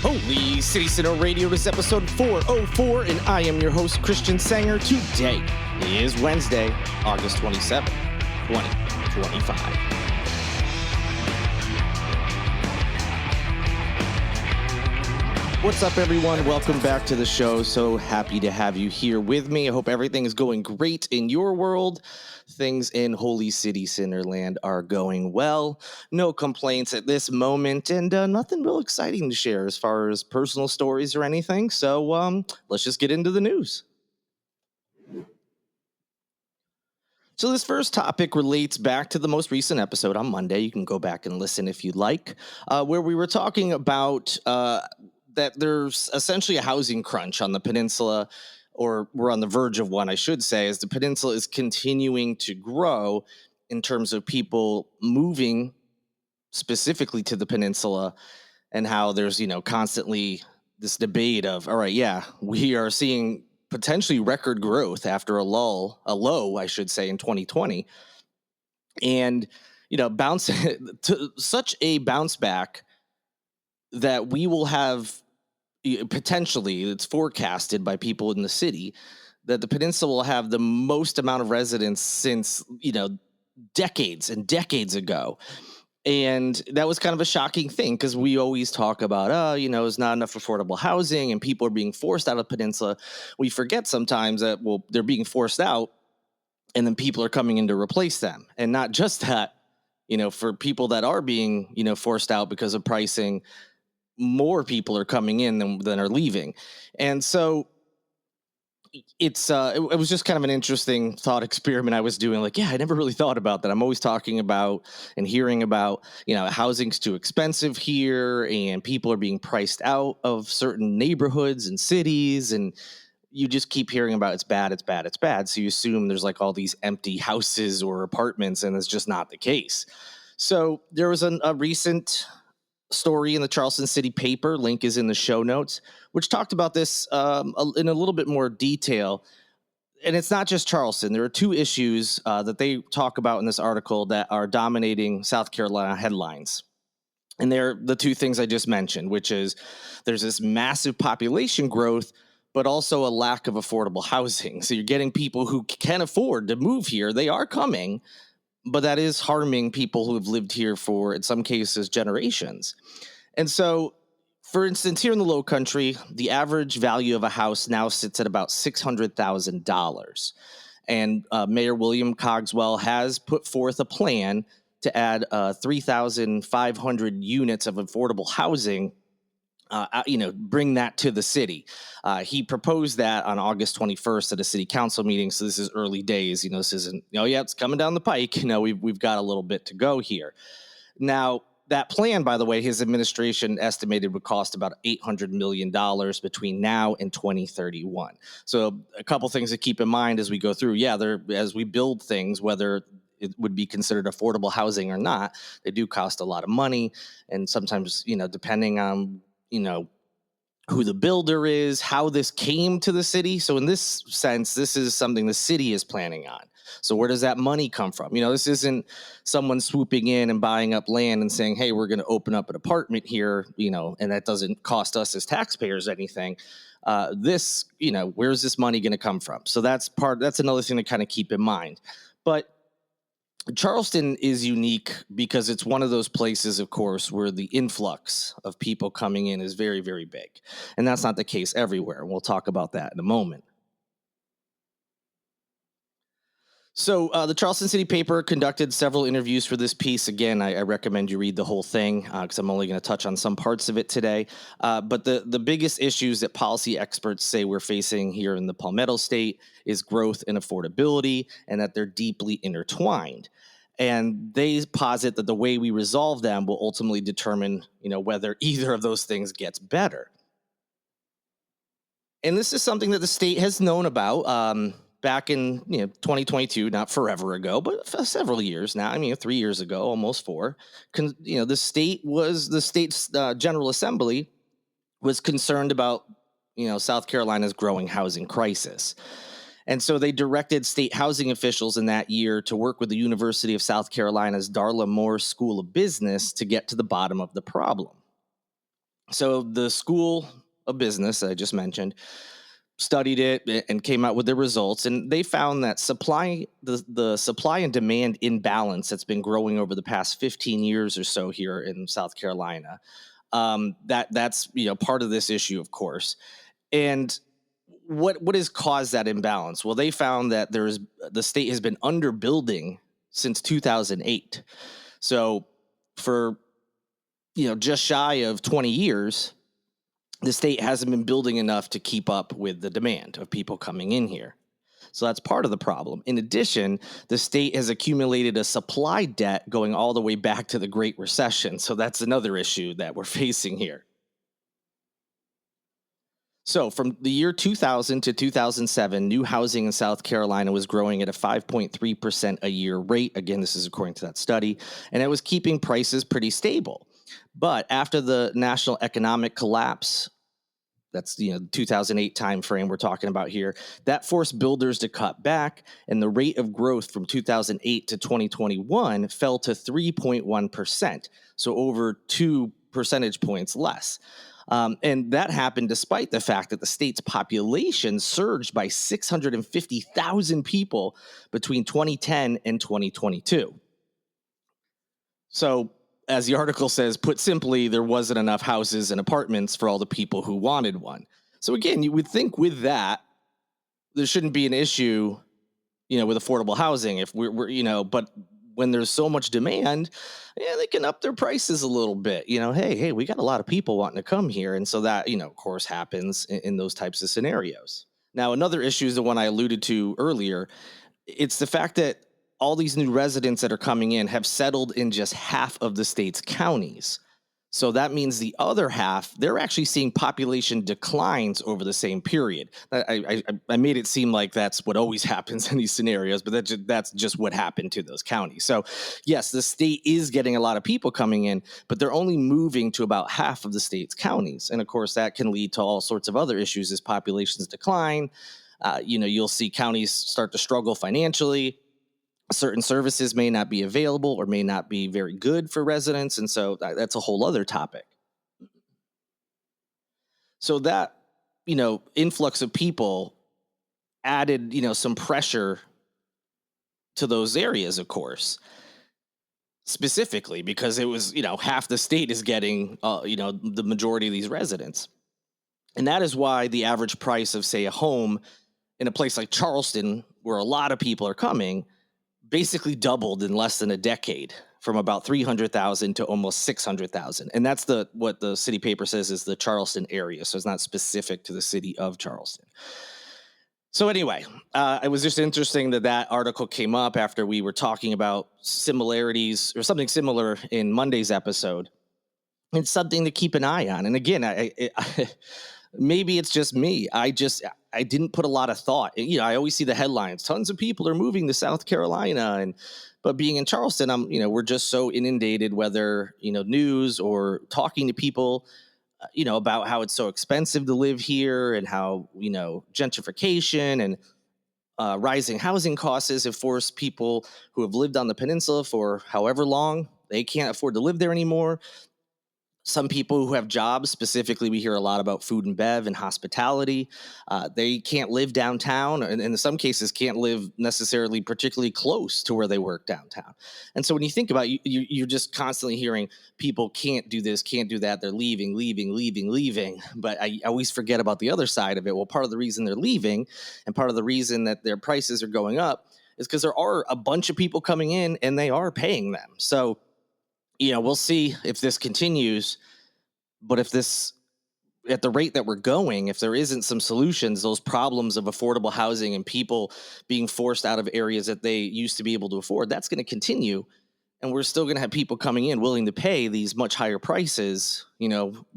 Holy City Center Radio, this is episode 404, and I am your host, Christian Sanger. Today is Wednesday, August 27th, 2025. What's up, everyone? Welcome back to the show. So happy to have you here with me. I hope everything is going great in your world. Things in Holy City Centerland are going well. No complaints at this moment, and nothing real exciting to share as far as personal stories or anything. So let's just get into the news. So this first topic relates back to the most recent episode on Monday. You can go back and listen if you'd like, where we were talking about that there's essentially a housing crunch on the peninsula, or we're on the verge of one, I should say, as the peninsula is continuing to grow in terms of people moving specifically to the peninsula, and how there's, constantly this debate of, all right, yeah, we are seeing potentially record growth after a low, I should say, in 2020. And, bounce to such a bounce back that we will have potentially, it's forecasted by people in the city, that the peninsula will have the most amount of residents since, decades and decades ago. And that was kind of a shocking thing, because we always talk about, there's not enough affordable housing and people are being forced out of the peninsula. We forget sometimes that, well, they're being forced out and then people are coming in to replace them. And not just that, for people that are being, forced out because of pricing, more people are coming in than are leaving. And so it was just kind of an interesting thought experiment I was doing. Like, yeah, I never really thought about that. I'm always talking about and hearing about, housing's too expensive here and people are being priced out of certain neighborhoods and cities. And you just keep hearing about it's bad, it's bad, it's bad. So you assume there's like all these empty houses or apartments, and it's just not the case. So there was a recent story in the Charleston City paper, link is in the show notes, which talked about this in a little bit more detail. And it's not just Charleston. There are two issues that they talk about in this article that are dominating South Carolina headlines. And they're the two things I just mentioned, which is there's this massive population growth, but also a lack of affordable housing. So you're getting people who can afford to move here. They are coming, but that is harming people who have lived here for, in some cases, generations. And so, for instance, here in the Low Country, the average value of a house now sits at about $600,000. And Mayor William Cogswell has put forth a plan to add 3,500 units of affordable housing, bring that to the city. He proposed that on August 21st at a city council meeting. So this is early days. This isn't, it's coming down the pike. We've got a little bit to go here. Now, that plan, by the way, his administration estimated would cost about $800 million between now and 2031. So a couple things to keep in mind as we go through. Yeah, as we build things, whether it would be considered affordable housing or not, they do cost a lot of money. And sometimes, depending on, who the builder is, how this came to the city. So in this sense, this is something the city is planning on. So where does that money come from? This isn't someone swooping in and buying up land and saying, hey, we're going to open up an apartment here, and that doesn't cost us as taxpayers anything. Where's this money going to come from? So that's another thing to kind of keep in mind. But Charleston is unique because it's one of those places, of course, where the influx of people coming in is very, very big. And that's not the case everywhere. We'll talk about that in a moment. So the Charleston City paper conducted several interviews for this piece. Again, I recommend you read the whole thing because I'm only going to touch on some parts of it today. But the biggest issues that policy experts say we're facing here in the Palmetto State is growth and affordability, and that they're deeply intertwined. And they posit that the way we resolve them will ultimately determine, whether either of those things gets better. And this is something that the state has known about back in 2022, not forever ago, but several years now. 3 years ago, almost 4. The state's General Assembly was concerned about South Carolina's growing housing crisis. And so they directed state housing officials in that year to work with the University of South Carolina's Darla Moore School of Business to get to the bottom of the problem. So the School of Business I just mentioned studied it and came out with their results, and they found that the supply and demand imbalance that's been growing over the past 15 years or so here in South Carolina, that's part of this issue, of course. And what has caused that imbalance? Well, they found that the state has been underbuilding since 2008. So for just shy of 20 years, the state hasn't been building enough to keep up with the demand of people coming in here. So that's part of the problem. In addition, the state has accumulated a supply debt going all the way back to the Great Recession. So that's another issue that we're facing here. So from the year 2000 to 2007, new housing in South Carolina was growing at a 5.3% a year rate. Again, this is according to that study, and it was keeping prices pretty stable. But after the national economic collapse, that's 2008 timeframe we're talking about here, that forced builders to cut back, and the rate of growth from 2008 to 2021 fell to 3.1%, so over 2 percentage points less. And that happened despite the fact that the state's population surged by 650,000 people between 2010 and 2022. So, as the article says, put simply, there wasn't enough houses and apartments for all the people who wanted one. So again, you would think with that, there shouldn't be an issue, with affordable housing if but when there's so much demand, yeah, they can up their prices a little bit. Hey, we got a lot of people wanting to come here. And so that, of course, happens in those types of scenarios. Now, another issue is the one I alluded to earlier. It's the fact that all these new residents that are coming in have settled in just half of the state's counties. So that means the other half, they're actually seeing population declines over the same period. I made it seem like that's what always happens in these scenarios, but that's just what happened to those counties. So yes, the state is getting a lot of people coming in, but they're only moving to about half of the state's counties. And of course, that can lead to all sorts of other issues as populations decline. You'll see counties start to struggle financially. Certain services may not be available or may not be very good for residents. And so that's a whole other topic. So that, influx of people added, some pressure to those areas, of course, specifically because it was, half the state is getting, the majority of these residents. And that is why the average price of, say, a home in a place like Charleston, where a lot of people are coming, basically doubled in less than a decade, from about 300,000 to almost 600,000. And that's what the city paper says is the Charleston area. So it's not specific to the city of Charleston. So anyway, it was just interesting that article came up after we were talking about similarities or something similar in Monday's episode. It's something to keep an eye on. And again, maybe it's just me. I didn't put a lot of thought. I always see the headlines. Tons of people are moving to South Carolina, but being in Charleston, we're just so inundated, whether news or talking to people, about how it's so expensive to live here and how gentrification and rising housing costs have forced people who have lived on the peninsula for however long, they can't afford to live there anymore. Some people who have jobs, specifically, we hear a lot about food and bev and hospitality. They can't live downtown, and in some cases can't live necessarily particularly close to where they work downtown. And so when you think about it, you're just constantly hearing people can't do this, can't do that. They're leaving. But I always forget about the other side of it. Well, part of the reason they're leaving and part of the reason that their prices are going up is because there are a bunch of people coming in and they are paying them. So we'll see if this continues, but if this, at the rate that we're going, if there isn't some solutions, those problems of affordable housing and people being forced out of areas that they used to be able to afford, that's going to continue. And we're still going to have people coming in willing to pay these much higher prices,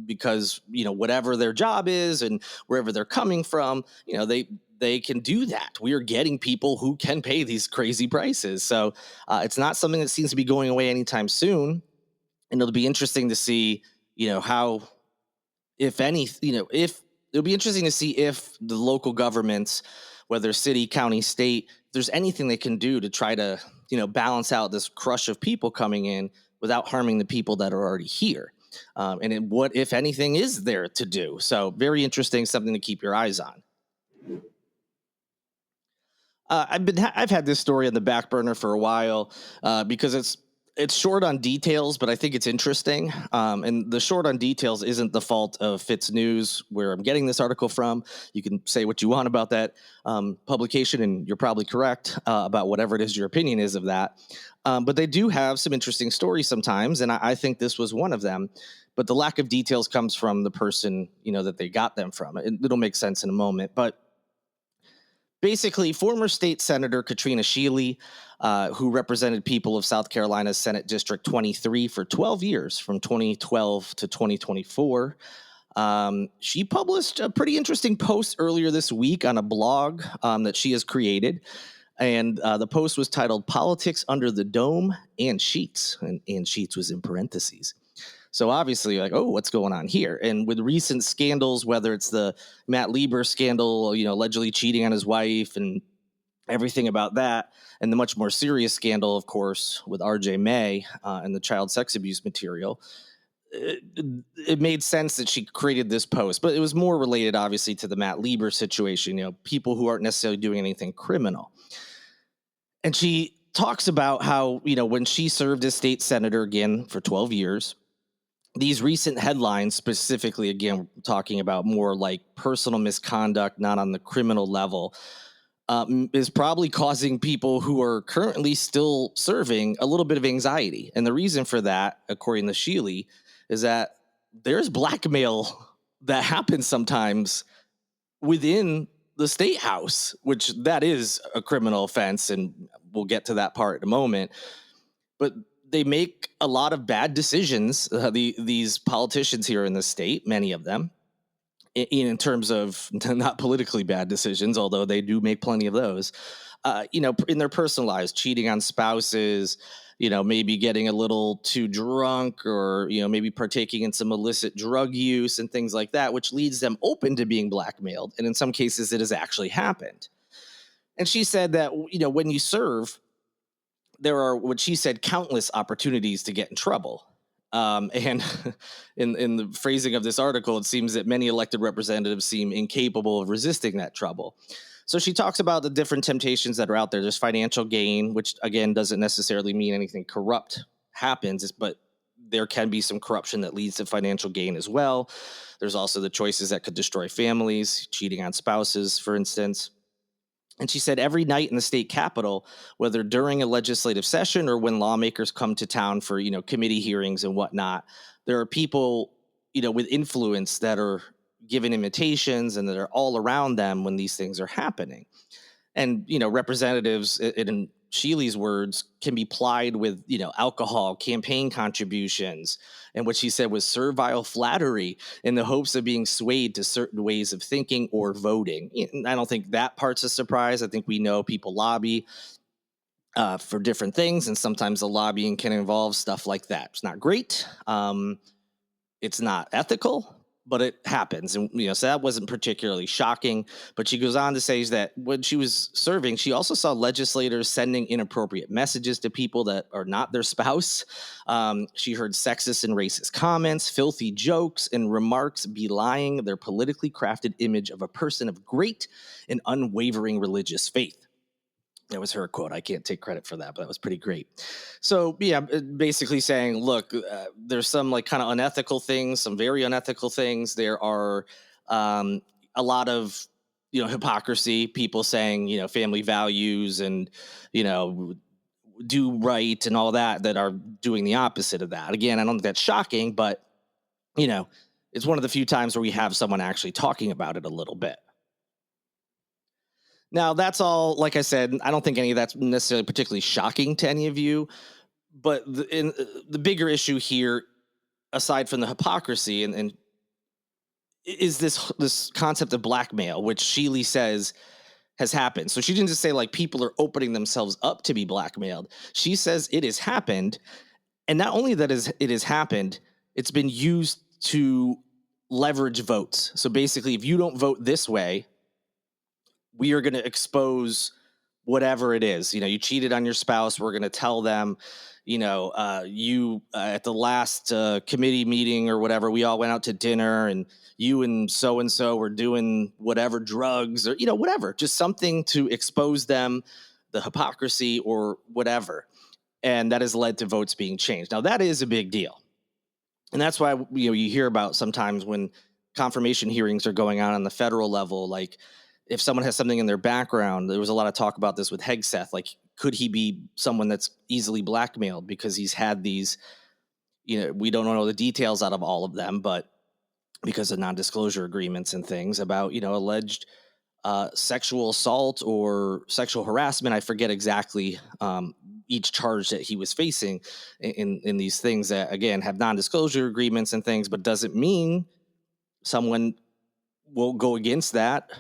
because, whatever their job is and wherever they're coming from, they can do that. We are getting people who can pay these crazy prices. So it's not something that seems to be going away anytime soon. And it'll be interesting to see, how, if any, if it'll be interesting to see if the local governments, whether city, county, state, if there's anything they can do to try to, balance out this crush of people coming in without harming the people that are already here. and what, if anything, is there to do. So very interesting, something to keep your eyes on. I've had this story on the back burner for a while because it's short on details, but I think it's interesting. And the short on details isn't the fault of Fitz News, where I'm getting this article from. You can say what you want about that publication, and you're probably correct about whatever it is your opinion is of that. But they do have some interesting stories sometimes, and I think this was one of them. But the lack of details comes from the person, that they got them from. It'll make sense in a moment, but basically, former state senator Katrina Shealy, who represented people of South Carolina's Senate District 23 for 12 years, from 2012 to 2024, she published a pretty interesting post earlier this week on a blog that she has created. And the post was titled "Politics Under the Dome and Sheets," and Sheets was in parentheses. So obviously, like, oh, what's going on here? And with recent scandals, whether it's the Matt Lieber scandal, allegedly cheating on his wife and everything about that, and the much more serious scandal, of course, with RJ May and the child sex abuse material, it made sense that she created this post. But it was more related, obviously, to the Matt Lieber situation, people who aren't necessarily doing anything criminal. And she talks about how, when she served as state senator again for 12 years, these recent headlines, specifically, again, talking about more like personal misconduct, not on the criminal level, is probably causing people who are currently still serving a little bit of anxiety. And the reason for that, according to Shealy, is that there's blackmail that happens sometimes within the state house, which that is a criminal offense. And we'll get to that part in a moment. But they make a lot of bad decisions, these politicians here in the state, many of them, in terms of not politically bad decisions, although they do make plenty of those, in their personal lives, cheating on spouses, maybe getting a little too drunk, or, maybe partaking in some illicit drug use and things like that, which leads them open to being blackmailed. And in some cases, it has actually happened. And she said that, when you serve, there are, what she said, countless opportunities to get in trouble. And in the phrasing of this article, it seems that many elected representatives seem incapable of resisting that trouble. So she talks about the different temptations that are out there. There's financial gain, which, again, doesn't necessarily mean anything corrupt happens, but there can be some corruption that leads to financial gain as well. There's also the choices that could destroy families, cheating on spouses, for instance. And she said every night in the state capitol, whether during a legislative session or when lawmakers come to town for, committee hearings and whatnot, there are people, with influence that are given invitations and that are all around them when these things are happening. And, representatives, in Shealy's words, can be plied with, alcohol, campaign contributions, and what she said was servile flattery in the hopes of being swayed to certain ways of thinking or voting. I don't think that part's a surprise. I think we know people lobby for different things, and sometimes the lobbying can involve stuff like that. It's not great. It's not ethical, but it happens. And, so that wasn't particularly shocking. But she goes on to say that when she was serving, she also saw legislators sending inappropriate messages to people that are not their spouse. She heard sexist and racist comments, filthy jokes, and remarks belying their politically crafted image of a person of great and unwavering religious faith. That was her quote. I can't take credit for that, but that was pretty great. So, yeah, basically saying, look, there's some kind of unethical things, some very unethical things. There are a lot of, hypocrisy, people saying, family values and, do right and all that are doing the opposite of that. Again, I don't think that's shocking, but, it's one of the few times where we have someone actually talking about it a little bit. Now, that's all, like I said, I don't think any of that's necessarily particularly shocking to any of you. But the bigger issue here, aside from the hypocrisy, and is this concept of blackmail, which Shealy says has happened. So she didn't just say people are opening themselves up to be blackmailed. She says it has happened. And not only that it has happened, it's been used to leverage votes. So basically, if you don't vote this way, we are going to expose whatever it is. You cheated on your spouse. We're going to tell them, you at the last committee meeting or whatever, we all went out to dinner and you and so were doing whatever drugs or, whatever, just something to expose them, the hypocrisy or whatever. And that has led to votes being changed. Now, that is a big deal. And that's why, you hear about sometimes when confirmation hearings are going on the federal level, like if someone has something in their background, there was a lot of talk about this with Hegseth, like, could he be someone that's easily blackmailed because he's had these, we don't know the details out of all of them, but because of non-disclosure agreements and things about, alleged sexual assault or sexual harassment. I forget exactly each charge that he was facing in these things that, again, have non-disclosure agreements and things, but doesn't mean someone will go against that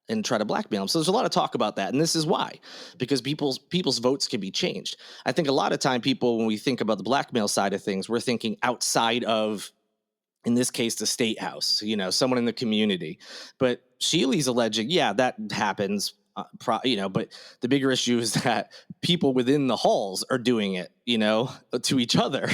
and try to blackmail him. So there's a lot of talk about that. And this is why, because people's votes can be changed. I think a lot of time people, when we think about the blackmail side of things, we're thinking outside of, in this case, the state house, someone in the community. But Sheely's alleging, yeah, that happens, but the bigger issue is that people within the halls are doing it, to each other.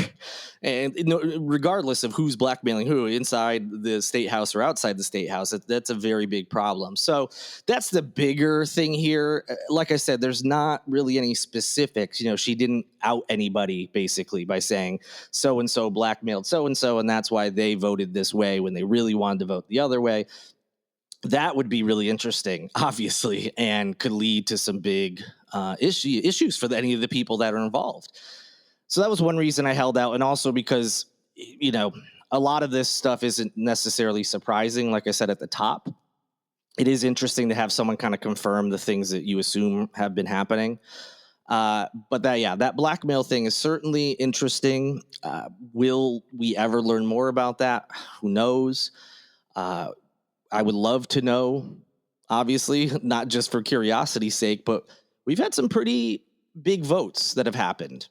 And regardless of who's blackmailing who, inside the state house or outside the state house, that's a very big problem. So that's the bigger thing here. Like I said, there's not really any specifics. She didn't out anybody basically by saying so-and-so blackmailed so-and-so, and that's why they voted this way when they really wanted to vote the other way. That would be really interesting, obviously, and could lead to some big issues for any of the people that are involved. So that was one reason I held out. And also because, a lot of this stuff isn't necessarily surprising. Like I said at the top, it is interesting to have someone kind of confirm the things that you assume have been happening. But that blackmail thing is certainly interesting. Will we ever learn more about that? Who knows? I would love to know, obviously, not just for curiosity's sake, but we've had some pretty big votes that have happened.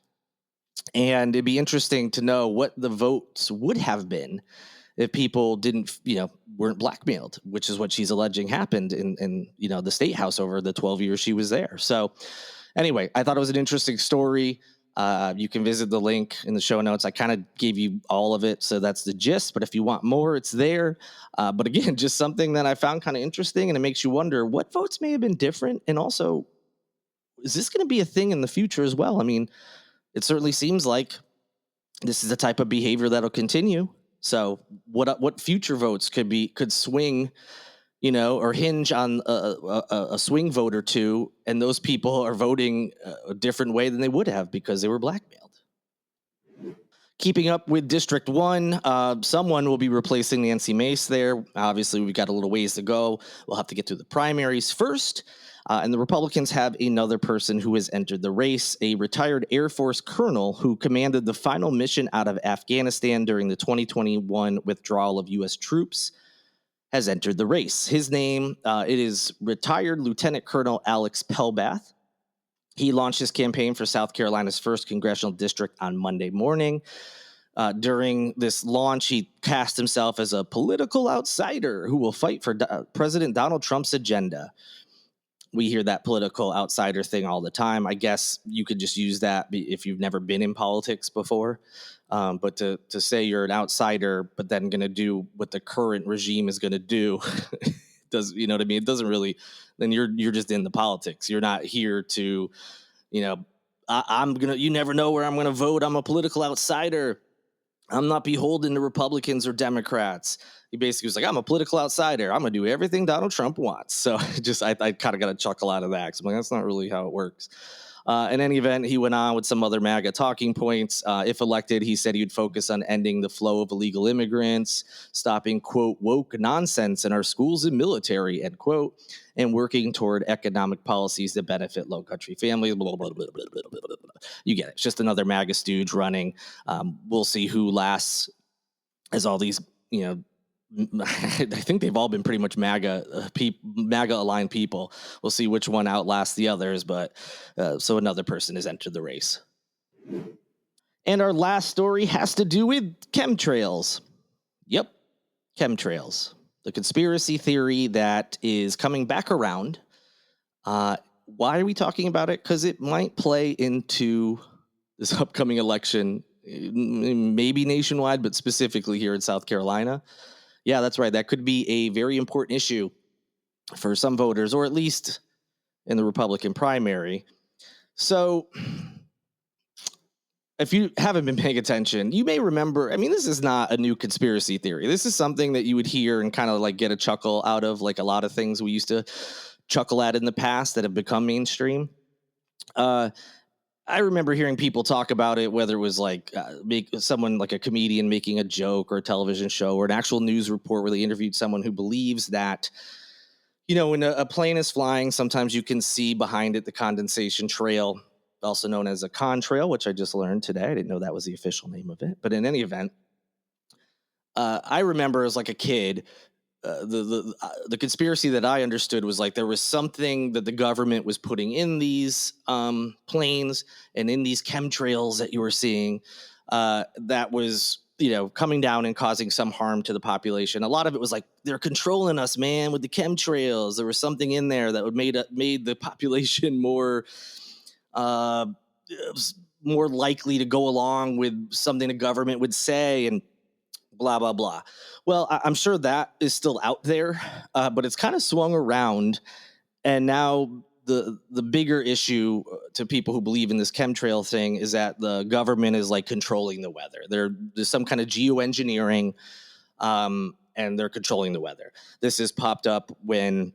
And it'd be interesting to know what the votes would have been if people didn't, weren't blackmailed, which is what she's alleging happened in the state house over the 12 years she was there. So anyway, I thought it was an interesting story. You can visit the link in the show notes. I kind of gave you all of it, so that's the gist. But if you want more, it's there. But again, just something that I found kind of interesting, and it makes you wonder what votes may have been different. And also, is this going to be a thing in the future as well? I mean, it certainly seems like this is the type of behavior that'll continue. So what future votes could swing, or hinge on a swing vote or two, and those people are voting a different way than they would have because they were blackmailed. Keeping up with District 1, someone will be replacing Nancy Mace there. Obviously, we've got a little ways to go. We'll have to get through the primaries first. And the Republicans have another person who has entered the race, a retired Air Force colonel who commanded the final mission out of Afghanistan during the 2021 withdrawal of U.S. troops, has entered the race. His name, it is retired Lieutenant Colonel Alex Pelbath. He launched his campaign for South Carolina's 1st Congressional District on Monday morning. During this launch, he cast himself as a political outsider who will fight for President Donald Trump's agenda. We hear that political outsider thing all the time. I guess you could just use that if you've never been in politics before. But to say you're an outsider, but then going to do what the current regime is going to do, does, you know what I mean? It doesn't really, then you're just in the politics. You're not here to, you never know where I'm going to vote. I'm a political outsider. I'm not beholden to Republicans or Democrats. He basically was like, I'm a political outsider. I'm going to do everything Donald Trump wants. So I kind of got a chuckle out of that. 'Cause I'm like, that's not really how it works. In any event, he went on with some other MAGA talking points. If elected, he said he would focus on ending the flow of illegal immigrants, stopping, quote, woke nonsense in our schools and military, end quote, and working toward economic policies that benefit low-country families. Blah, blah, blah, blah, blah, blah, blah. You get it. It's just another MAGA stooge running. We'll see who lasts as all these, I think they've all been pretty much MAGA-aligned people. We'll see which one outlasts the others, but so another person has entered the race. And our last story has to do with chemtrails. Yep, chemtrails. The conspiracy theory that is coming back around. Why are we talking about it? Because it might play into this upcoming election, maybe nationwide, but specifically here in South Carolina. Yeah, that's right. That could be a very important issue for some voters, or at least in the Republican primary. So if you haven't been paying attention, you may remember, I mean, this is not a new conspiracy theory. This is something that you would hear and kind of like get a chuckle out of, like a lot of things we used to chuckle at in the past that have become mainstream. I remember hearing people talk about it, whether it was like someone like a comedian making a joke or a television show or an actual news report where they interviewed someone who believes that, when a plane is flying, sometimes you can see behind it the condensation trail, also known as a contrail, which I just learned today. I didn't know that was the official name of it. But in any event, I remember as like a kid, the conspiracy that I understood was like there was something that the government was putting in these planes and in these chemtrails that you were seeing that was coming down and causing some harm to the population. A lot of it was like they're controlling us, man, with the chemtrails. There was something in there that would made the population more likely to go along with something the government would say and blah, blah, blah. Well, I'm sure that is still out there, but it's kind of swung around. And now the bigger issue to people who believe in this chemtrail thing is that the government is like controlling the weather. There's some kind of geoengineering, and they're controlling the weather. This has popped up when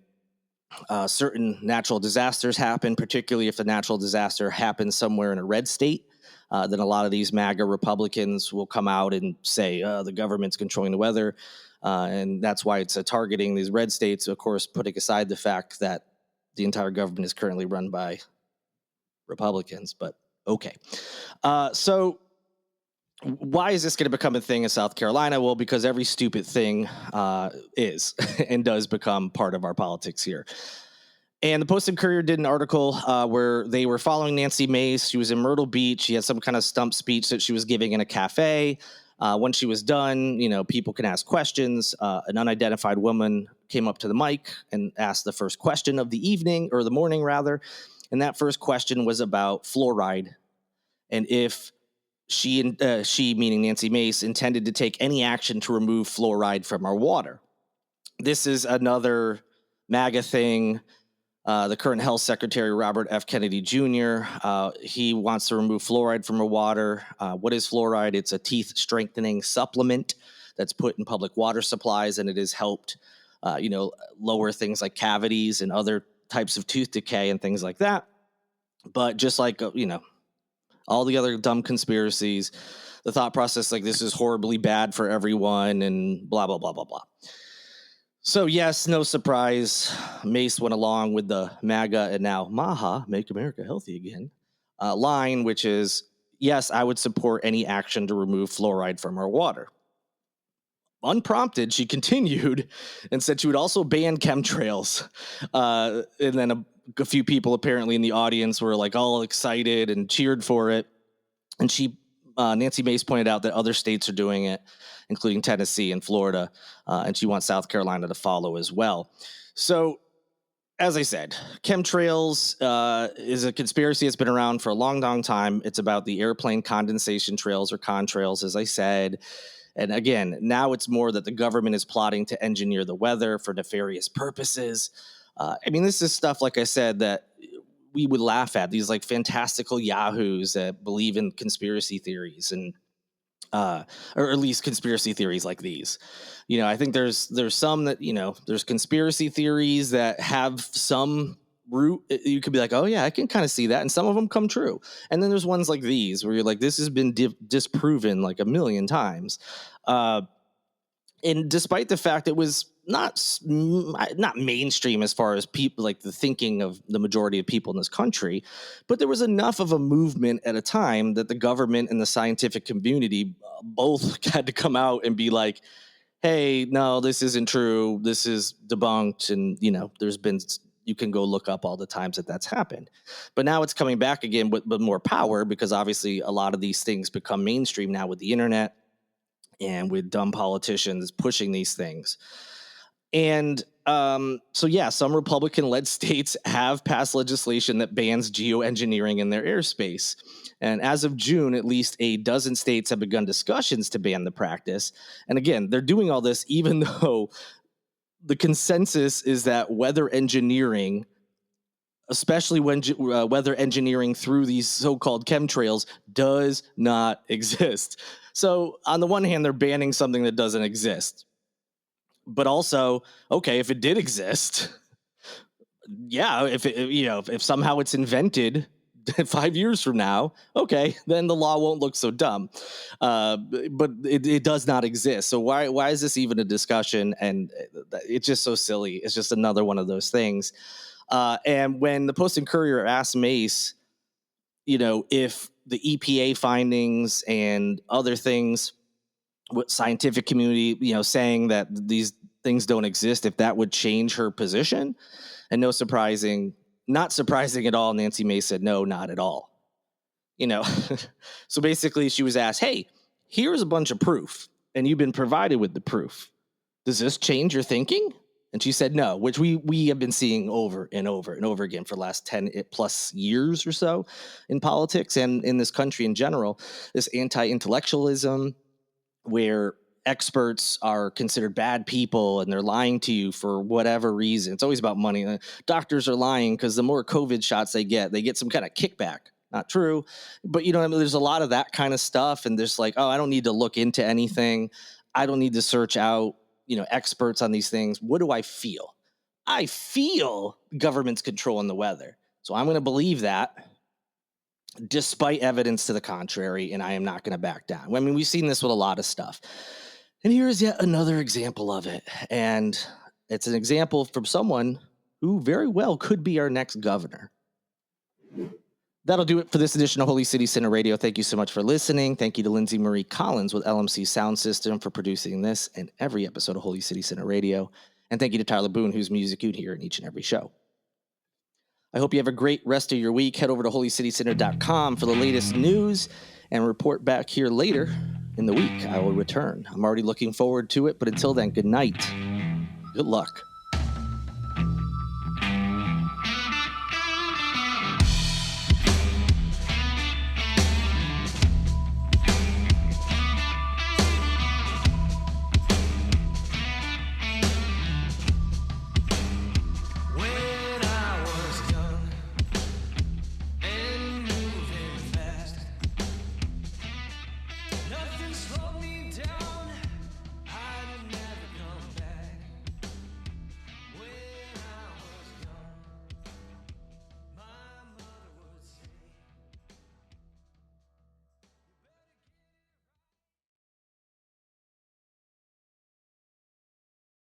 certain natural disasters happen, particularly if the natural disaster happens somewhere in a red state. Then a lot of these MAGA Republicans will come out and say the government's controlling the weather. And that's why it's targeting these red states, of course, putting aside the fact that the entire government is currently run by Republicans. But okay. So why is this going to become a thing in South Carolina? Well, because every stupid thing is and does become part of our politics here. And the Post and Courier did an article where they were following Nancy Mace. She was in Myrtle Beach. She had some kind of stump speech that she was giving in a cafe. When she was done, people can ask questions. An unidentified woman came up to the mic and asked the first question of the evening, or the morning rather. And that first question was about fluoride and if she, meaning Nancy Mace, intended to take any action to remove fluoride from our water. This is another MAGA thing. The current health secretary, Robert F. Kennedy Jr., he wants to remove fluoride from our water. What is fluoride? It's a teeth strengthening supplement that's put in public water supplies, and it has helped, lower things like cavities and other types of tooth decay and things like that. But just like, all the other dumb conspiracies, the thought process like this is horribly bad for everyone and blah, blah, blah, blah, blah. So, yes, no surprise, Mace went along with the MAGA and now MAHA, Make America Healthy Again, line, which is, yes, I would support any action to remove fluoride from our water. Unprompted, she continued and said she would also ban chemtrails. And then a few people apparently in the audience were like all excited and cheered for it. And Nancy Mace pointed out that other states are doing it, including Tennessee and Florida, and she wants South Carolina to follow as well. So, as I said, chemtrails is a conspiracy that's been around for a long, long time. It's about the airplane condensation trails, or contrails, as I said. And again, now it's more that the government is plotting to engineer the weather for nefarious purposes. This is stuff, like I said, that we would laugh at, these like fantastical yahoos that believe in conspiracy theories and or at least conspiracy theories like these. I think there's some that, there's conspiracy theories that have some root. You could be like, oh yeah, I can kind of see that. And some of them come true. And then there's ones like these where you're like, this has been disproven like a million times. And despite the fact it was not mainstream as far as people, like the thinking of the majority of people in this country, but there was enough of a movement at a time that the government and the scientific community both had to come out and be like, hey, no, this isn't true. This is debunked. And, you can go look up all the times that that's happened. But now it's coming back again with more power, because obviously a lot of these things become mainstream now with the internet and with dumb politicians pushing these things. And so yeah, some Republican-led states have passed legislation that bans geoengineering in their airspace. And as of June, at least a dozen states have begun discussions to ban the practice. And again, they're doing all this even though the consensus is that weather engineering, especially when weather engineering through these so-called chemtrails, does not exist. So on the one hand, they're banning something that doesn't exist. But also, okay, if it did exist, yeah, if somehow it's invented 5 years from now, okay, then the law won't look so dumb. But it does not exist. So why is this even a discussion? And it's just so silly. It's just another one of those things. And when the Post and Courier asked Mace, if the EPA findings and other things, what scientific community, saying that these things don't exist, if that would change her position, and not surprising at all, Nancy Mace said, no, not at all. So basically she was asked, hey, here's a bunch of proof, and you've been provided with the proof. Does this change your thinking? And she said no, which we have been seeing over and over and over again for the last 10 plus years or so in politics and in this country in general, this anti-intellectualism where experts are considered bad people and they're lying to you for whatever reason. It's always about money. Doctors are lying because the more COVID shots they get some kind of kickback. Not true. But there's a lot of that kind of stuff. And there's like, oh, I don't need to look into anything. I don't need to search out, experts on these things. What do I feel? I feel government's controlling the weather. So I'm going to believe that, despite evidence to the contrary, and I am not going to back down. I mean, we've seen this with a lot of stuff. And here's yet another example of it. And it's an example from someone who very well could be our next governor. That'll do it for this edition of Holy City Center Radio. Thank you so much for listening. Thank you to Lindsay Marie Collins with LMC Soundsystem for producing this and every episode of Holy City Center Radio. And thank you to Tyler Boone, whose music you'd hear in each and every show. I hope you have a great rest of your week. Head over to holycitycenter.com for the latest news and report back here later in the week. I will return. I'm already looking forward to it, but until then, good night. Good luck.